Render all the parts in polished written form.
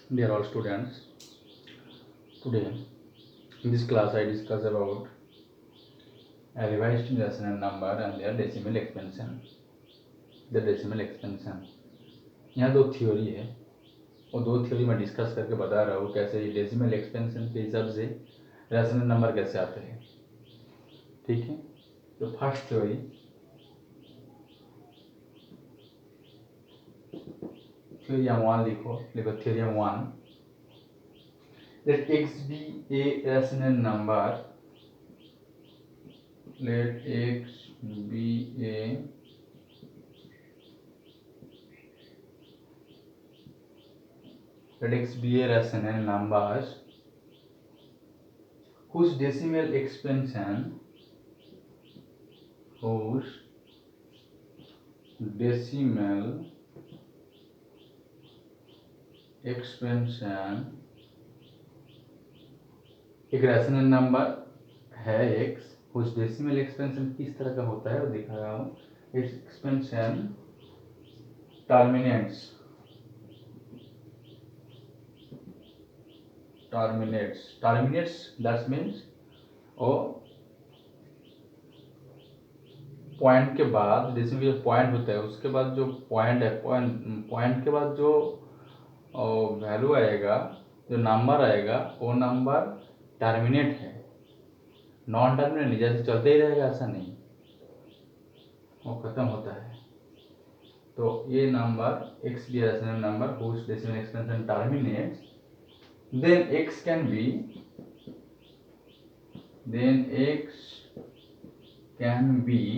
Dear all students, today in this class I discuss about a revised rational number and their decimal expansion. The decimal expansion. यहाँ दो theory है और दो theory मैं discuss करके बता रहा हूँ कैसे ये डेसिमल एक्सपेंशन के हिसाब से रैशनल नंबर कैसे आते हैं. ठीक है, तो फर्स्ट थ्योरी थ्योरम वन लिखो theorem one. Let x be a rational number. Let x be a rational number whose decimal expansion एक रैशनल नंबर है x, उस डेसिमल एक्सपेंशन किस तरह का होता है वो दिखा रहा हूँ. It's expansion terminates that means और पॉइंट के बाद डेसिमल जो पॉइंट होता है उसके बाद जो पॉइंट है पॉइंट के बाद जो वैल्यू आएगा, जो नंबर आएगा वो नंबर टर्मिनेट है, नॉन टर्मिनेट नहीं. जैसे चलते ही रहेगा ऐसा नहीं, वो खत्म होता है. तो ये number x B rational number whose decimal expansion terminates, then x can be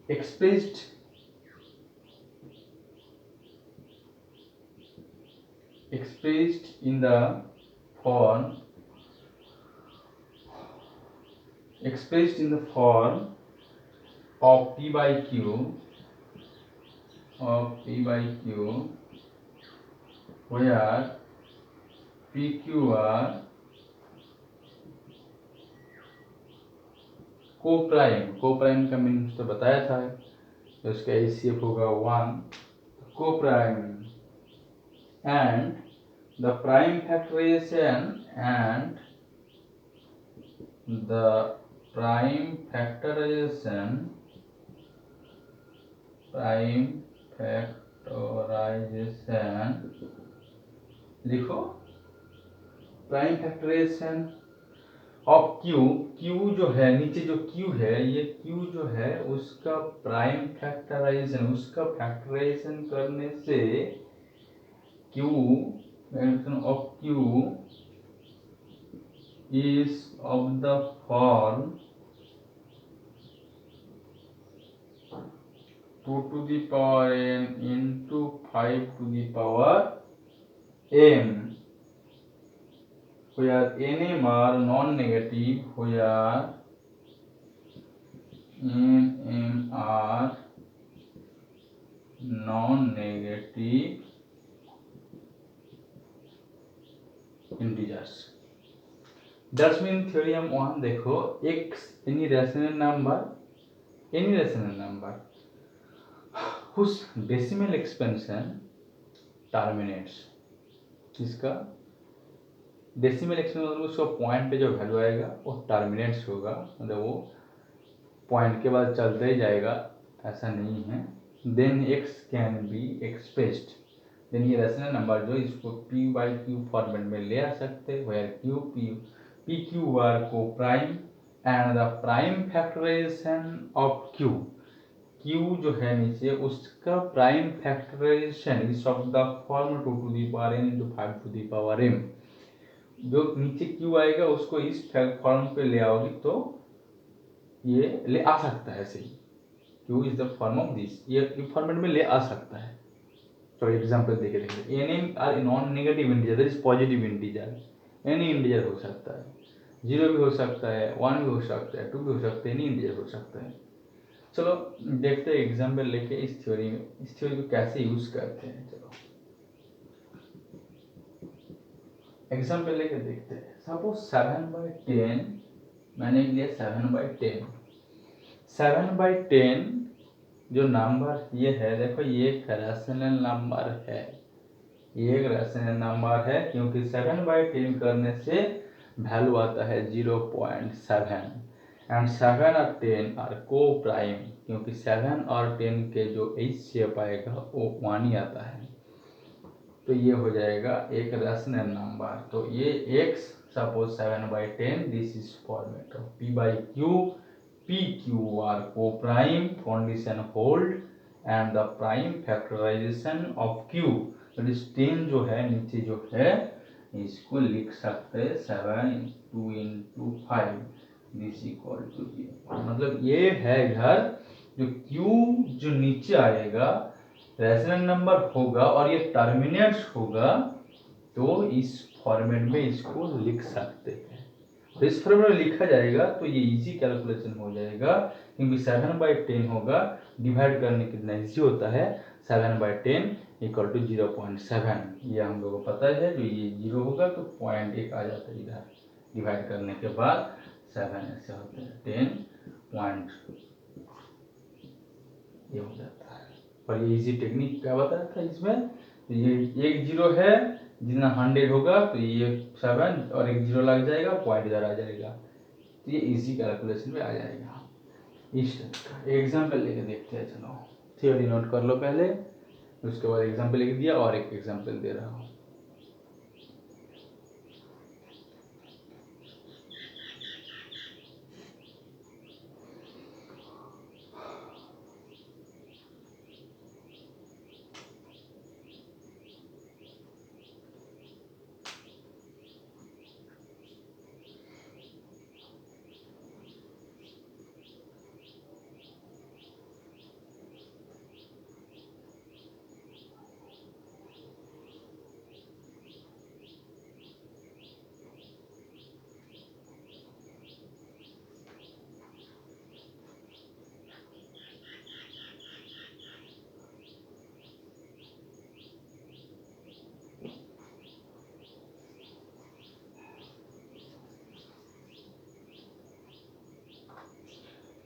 expressed in the form of p by q where pq are coprime का मीनिंग तो बताया था, तो इसका ACF होगा 1. Coprime and the prime factorization लिखो. Prime factorisation of Q जो है नीचे जो क्यू है, ये क्यू जो है उसका प्राइम फैक्टराइजेशन, उसका फैक्टराइजेशन करने से Q of Q is of the form 2 to the power n into 5 to the power m, where nm are non-negative, where nm are non-negative integers. That's mean theorem 1 देखो, x any rational number whose decimal expansion terminates. इसका decimal expansion मतलब उसका point पे जो value आएगा वो terminates होगा, मतलब वो पॉइंट के बाद चलते ही जाएगा, ऐसा नहीं है. Then x can be expressed, then ये रैशनल नंबर जो इसको p by q फॉर्मेट में ले आ सकते हैं, where q p q are coprime and the prime factorisation of q जो है नीचे उसका prime factorisation is of the form 2 to the power n into 5 to the power m. जो नीचे q आएगा उसको इस फॉर्म पे ले आओगे तो ये ले आ सकता है. ऐसे ही q is the form of this, ये फॉर्मेट में ले आ सकता है. तो एग्जांपल देके देखिए, nm are non negative integer, that is positive integer. Any integer हो सकता है, 0 भी हो सकता है, 1 भी हो सकता है, 2 भी हो सकता है, एनी इंटीजर हो सकता है. चलो देखते हैं एग्जांपल लेके इस थ्योरी को कैसे यूज करते हैं. चलो एग्जांपल लेके देखते हैं. सपोज 7/10 मैंने लिया 7/10. 7/10 जो नंबर ये है, देखो ये एक रैशनल नंबर है, ये एक रैशनल नंबर है क्योंकि 7/10 करने से वैल्यू आता है 0.7 एंड 7 और 10 आर को प्राइम क्योंकि 7 और 10 के जो एच शेप आएगा वो 1 ही आता है। तो ये हो जाएगा एक रैशनल नंबर। तो ये x suppose 7/10 this is format of p by q, p q are coprime condition hold and the prime factorisation of q। तो इस 10 जो है नीचे जो है इसको लिख सकते हैं 7 into 5 दिस इक्वल टू 0। मतलब ये है इधर जो q जो नीचे आएगा रैशनल नंबर होगा और ये टर्मिनेट्स होगा तो इस फॉर्मेट में इसको लिख सकते हैं। तो इस फॉर्मेट में लिखा जाएगा तो ये इजी कैलकुलेशन हो जाएगा क्योंकि 7/10 होगा डिवाइड करने कितना इजी होता है 7/10 इक्वल टू 0.7। ये हम लोगों को पता है जो ये 0 होगा तो 0.1 आ जाता है इधर डिवाइड करने के बाद 7 ऐसे होते हैं 10 पॉइंट ये हो जाता है। और ये इजी टेक्निक क्या बताया था इसमें तो ये एक 0 है जितना 100 होगा तो ये 7 और एक 0 लग जाएगा पॉइंट इधर आ जाएगा तो ये इजी कैलकुलेशन में आ जाएगा। इस एग्जाम्पल लेके देखते हैं। चलो थ्योरी नोट कर लो पहले उसके बाद एग्जाम्पल लिख दिया और एक एग्जाम्पल दे रहा हूँ।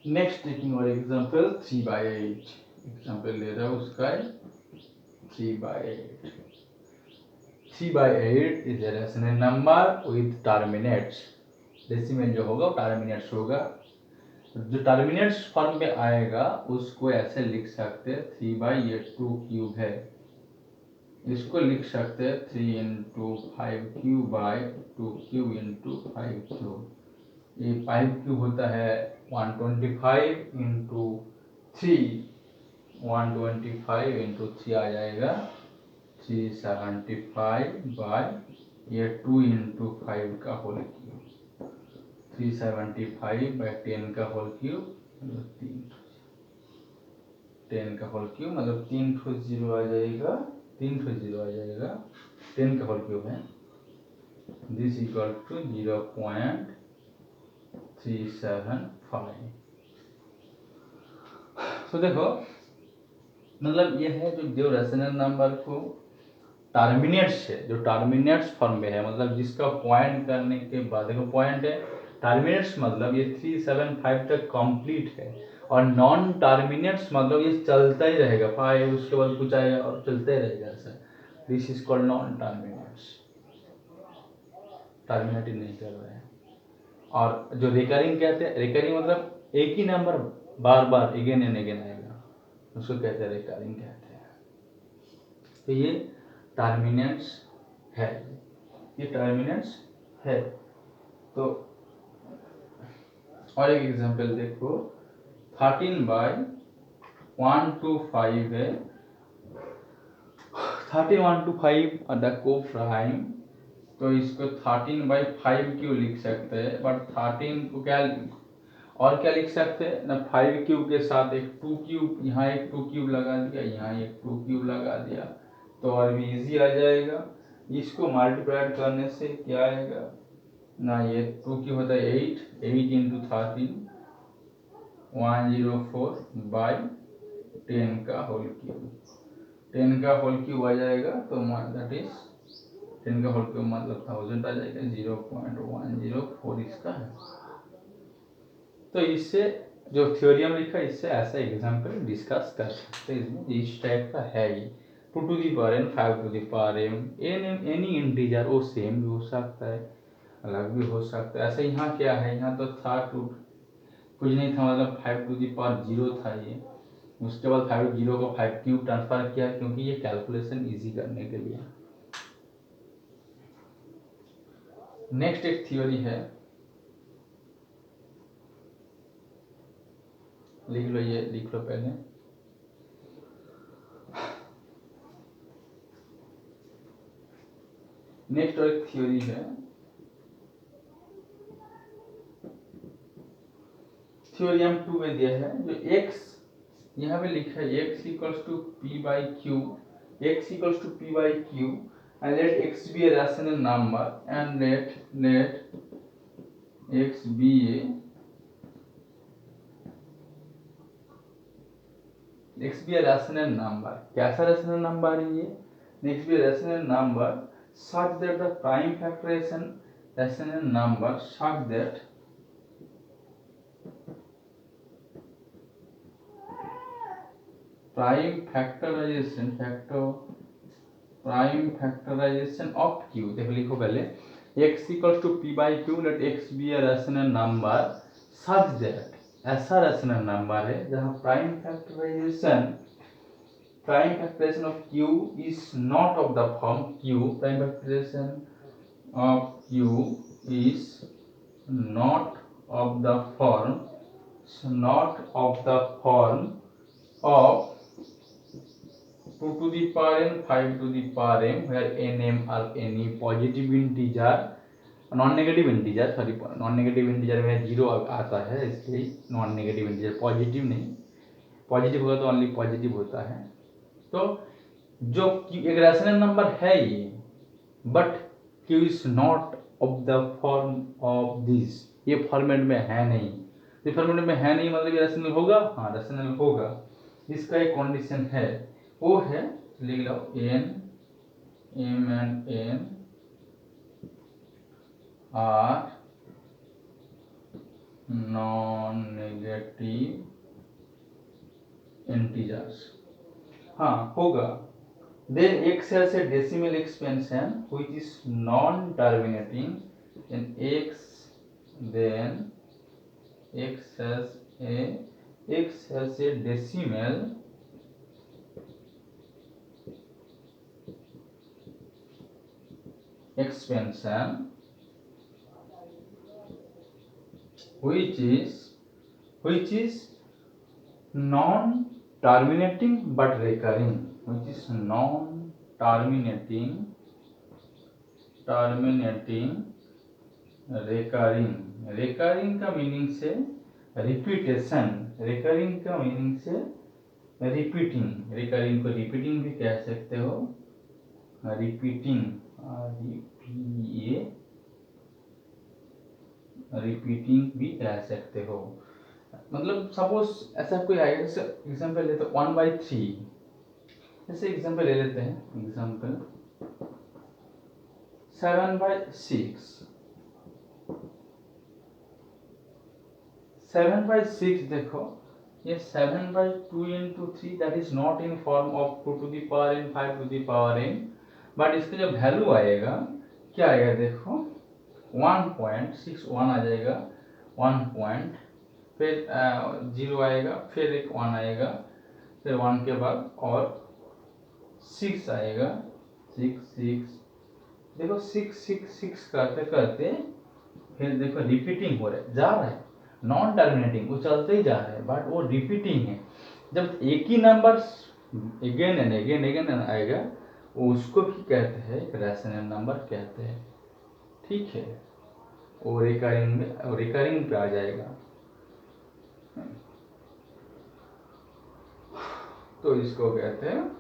नेक्स्ट टेकिंग और एग्जाम्पल 3/8 एग्जाम्पल ले रहा हूँ उसका 3/8। 3/8 is a rational number with terminates. Decimal जो होगा वो टर्मिनेट्स होगा। जो टर्मिनेट्स फॉर्म में आएगा उसको ऐसे लिख सकते हैं 3/2 है इसको लिख सकते हैं 3 into 5 into 5 ये 5 होता है 125 into 3 125 into 3 आ जाएगा 375 बाय ये 2 into 5 का होल क्यूब 375 बाय 10 का होल क्यूब मतलब 10 का होल क्यूब मतलब 3 ठो 0 आ जाएगा 3 ठो 0 आ जाएगा 10 का होल क्यूब है दिस इक्वल टू 0.375। तो देखो मतलब ये है जो रैशनल नंबर को टर्मिनेट्स है जो टर्मिनेट्स फॉर्म में है मतलब जिसका पॉइंट करने के बाद देखो पॉइंट है टर्मिनेट्स मतलब ये 375 तक कंप्लीट है और नॉन टर्मिनेट्स मतलब ये चलता ही रहेगा 5 उसके बाद कुछ आएगा और चलता ही रहेगा ऐसा this is called non terminates terminate नहीं कर रहे हैं। और जो रिकरिंग कहते हैं रिकरिंग मतलब एक ही नंबर बार बार अगेन एंड अगेन आएगा उसको कहते हैं रिकरिंग कहते हैं। तो ये टर्मिनेट्स है ये टर्मिनेट्स है। तो और एक एग्जांपल देखो 13/125 है 13/125 द को प्राइम तो इसको 13/5 क्यों लिख सकते हैं बट 13 को क्या और क्या लिख सकते हैं ना 5 क्यूब के साथ एक 2 क्यूब यहाँ एक 2 क्यूब लगा दिया यहाँ एक 2 क्यूब लगा दिया तो और भी इजी आ जाएगा। इसको मल्टीप्लाइड करने से क्या आएगा ना ये 2 क्यूब होता है 8 into 13 104 बाई 10 का होल क्यूब 10 का होल क्यूब आ जाएगा तो दैट इज 10 का होल क्यूब मतलब 1000 आ जाएगा 0.104 इसका है। तो इससे जो थ्योरम लिखा इससे ऐसा एग्जांपल डिस्कस कर सकते हैं इसमें इस टाइप का है ये 2 to the power n, 5 to the power m, any integer वो सेम भी हो सकता है, अलग भी हो सकता है। ऐसे यहाँ क्या है, यहाँ तो था कुछ नहीं था, मतलब 5 to the power 0 था ये। उसके बाद 5 0 को 5 क्यूब ट्रांसफर किया, क्योंकि ये कैलकुलेशन इजी करने के लिए। नेक्स्ट एक थ्योरी है, लिख लो, ये लिख लो पहले। नेक्स्ट और एक थ्योरी है, थ्योरम 2 में दिया है, जो x यहाँ पे लिखा है x equals to p by q, x equals to p by q and let x be a rational number and let x be a rational number। कैसा rational number है ये? x be a rational number such that the prime factorization rational number such that prime factorization of q, देखो लिखो पहले, x equals to p by q, let x be a rational number such that, ऐसा rational number है जहाँ prime factorization of q is not of the form q, prime factorization of q is not of the form of 2 to the power n, 5 to the power m, where n m are any positive integer, non negative integer, sorry non negative integer में 0 आता है, इसलिए non negative integer, positive नहीं, positive होगा तो only positive होता है। तो जो एक रैशनल नंबर है ये, but q is not of the form of this, ये फॉर्मेट में है नहीं, ये फॉर्मेट में है नहीं मतलब ये रैशनल होगा, हाँ रैशनल होगा। इसका एक कंडीशन है, वो है, लिख लो, n m and n are non-negative integers, हाँ होगा। Then x has a decimal expansion which is non-terminating, and x has a decimal expansion which is non-terminating but recurring, which is non-terminating recurring का meaning से repetition, recurring का meaning से repeating, recurring को repeating भी कह सकते हो, repeating भी कह सकते हो। मतलब सपोज ऐसा कोई आएगा, जैसे एग्जांपल लेते 1/3, जैसे एग्जांपल ले लेते हैं, एग्जांपल 7/6, 7/6 देखो, ये 7/2 into 3 that is not in form of 2 to the power n, 5 to the power n, but इसका जो वैल्यू आएगा क्या आएगा, देखो 1.61 आ जाएगा, 1 पॉइंट, फिर 0 आएगा, फिर एक 1 आएगा, फिर 1 के बाद और 6 आएगा, 6 देखो 6 करते करते फिर देखो रिपीटिंग हो रहा है, जा रहा है, नॉन टर्मिनेटिंग, वो चलते ही जा रहा है, बट वो रिपीटिंग है। जब एक ही नंबर अगेन एंड अगेन आएगा, उसको भी कहते हैं एक रैशनल नंबर कहते हैं, ठीक है, वो रिकरिंग पे आ जाएगा। तो इसको कहते हैं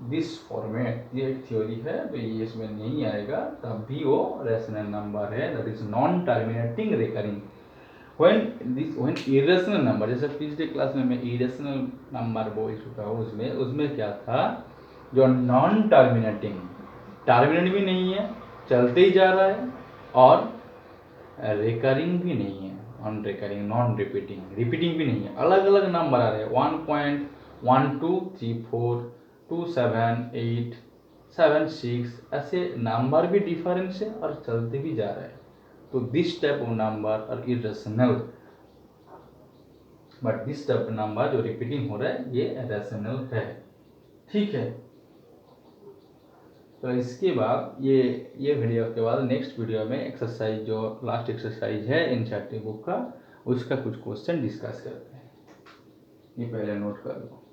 दिस फॉर्मेट, ये एक थ्योरी है, तो ये इसमें नहीं आएगा तब भी वो रैशनल नंबर है, that is non terminating recurring. When irrational number, जैसे पिछले क्लास में मैं इरेशनल नंबर बोल चुका हूँ, उसमें क्या था, जो नॉन टर्मिनेटिंग, टर्मिनेट भी नहीं है, चलते ही जा रहा है, और रिकरिंग भी नहीं है, नॉन रिकरिंग, नॉन रिपीटिंग भी नहीं है, अलग अलग नंबर आ रहे हैं, 1.1234 2 7 8 7 6 ऐसे नंबर भी डिफरेंस है और चलते भी जा रहे हैं। तो this type of number are irrational, but this type of number जो रिपीटिंग हो रहा है ये रेशनल है। ठीक है, तो इसके बाद ये वीडियो के बाद नेक्स्ट वीडियो में एक्सरसाइज जो लास्ट एक्सरसाइज है एनसीईआरटी बुक का, उसका कुछ क्वेश्चन डिस्कस करते हैं। ये पहले नोट कर लो।